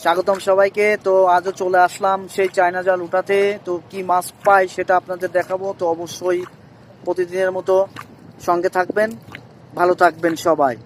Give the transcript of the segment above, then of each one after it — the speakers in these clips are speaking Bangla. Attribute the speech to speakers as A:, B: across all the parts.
A: স্বাগতম সবাইকে। তো আজও চলে আসলাম সেই চায়না জাল উঠাতে। তো কি মাছ পাই সেটা আপনাদের দেখাবো। তো অবশ্যই প্রতিদিনের মতো সঙ্গে থাকবেন, ভালো থাকবেন সবাই।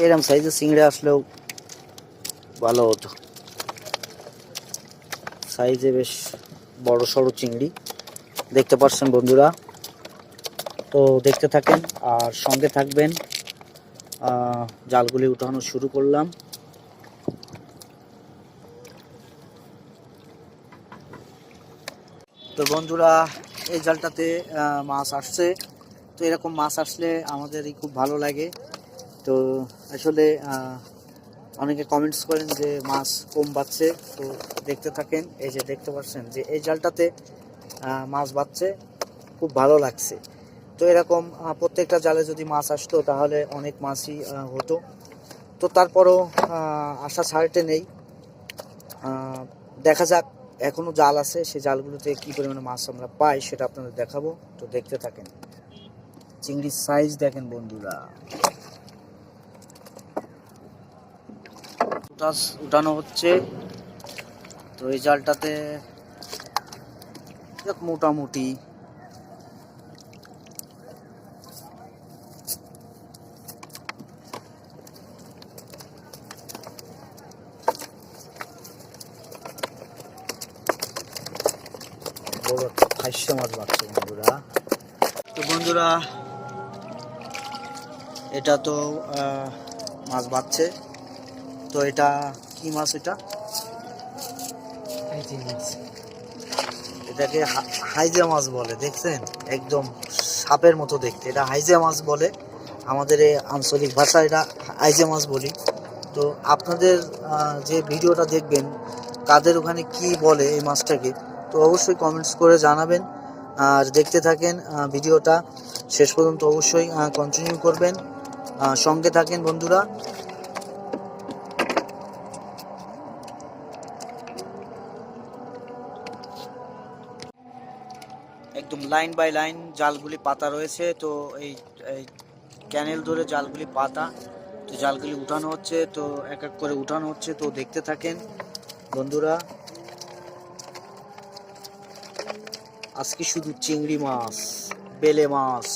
A: এরকম সাইজের চিংড়ি আসলেও ভালো হতো। সাইজে বেশ বড় সড়ো চিংড়ি দেখতে পাচ্ছেন বন্ধুরা। তো দেখতে থাকেন আর সঙ্গে থাকবেন। জালগুলি উঠানো শুরু করলাম। তো বন্ধুরা, এই জালটাতে মাছ আসছে। তো এরকম মাছ আসলে আমাদেরই খুব ভালো লাগে। তো আসলে অনেকে কমেন্টস করেন যে মাছ কম বাচ্ছে। তো দেখতে থাকেন। এই যে দেখতে পাচ্ছেন যে এই জালটাতে মাছ বাচ্ছে, খুব ভালো লাগছে। তো এরকম প্রত্যেকটা জালে যদি মাছ আসতো তাহলে অনেক মাছই হতো। তো তারপরও আশা ছাড়তে নেই। দেখা যাক, এখনও জাল আছে, সেই জালগুলোতে কী পরিমাণে মাছ আমরা পাই সেটা আপনাদের দেখাবো। তো দেখতে থাকেন। চিংড়ির সাইজ দেখেন বন্ধুরা। উঠানো হচ্ছে। তো এই জালটাতে মোটামুটি বড় একটা ফাইসা মাছ বাড়ছে বন্ধুরা। তো বন্ধুরা, এটা তো মাছ বাড়ছে। তো এটা কি মাছ? এটাকে হাইজা মাছ বলে। দেখছেন, একদম সাপের মতো দেখতে। এটা হাইজা মাছ বলে, আমাদের এই আঞ্চলিক ভাষা এটা হাইজা মাছ বলি। তো আপনাদের যে ভিডিওটা দেখবেন, কাদের ওখানে কি বলে এই মাছটাকে, তো অবশ্যই কমেন্টস করে জানাবেন। আর দেখতে থাকেন ভিডিওটা শেষ পর্যন্ত, অবশ্যই কন্টিনিউ করবেন, সঙ্গে থাকেন বন্ধুরা। একদম লাইন বাই লাইন জালগুলি পাতা রয়েছে। তো এই ক্যানেল ধরে জালগুলি পাতা। তো জালগুলি উঠানো হচ্ছে, তো এক এক করে উঠানো হচ্ছে। তো দেখতে থাকেন বন্ধুরা। আজকে শুধু চিংড়ি মাছ, বেলে মাছ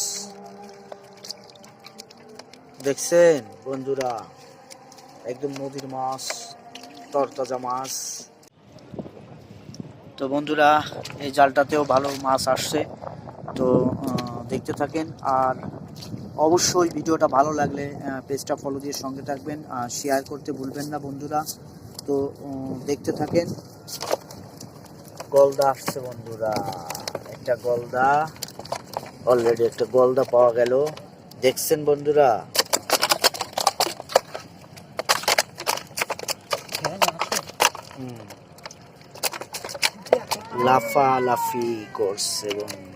A: দেখছেন বন্ধুরা, একদম নদীর মাছ, তরতাজা মাছ। তো বন্ধুরা, এই জালটাতেও ভালো মাছ আসছে। তো দেখতে থাকেন। আর অবশ্যই ভিডিওটা ভালো লাগলে পেজটা ফলো দিয়ে সঙ্গে থাকবেন, শেয়ার করতে ভুলবেন না বন্ধুরা। তো দেখতে থাকেন। গলদা আসছে বন্ধুরা, একটা গলদা, অলরেডি একটা গলদা পাওয়া গেল। দেখছেন বন্ধুরা, লাফালাফি করছে বন্ধু।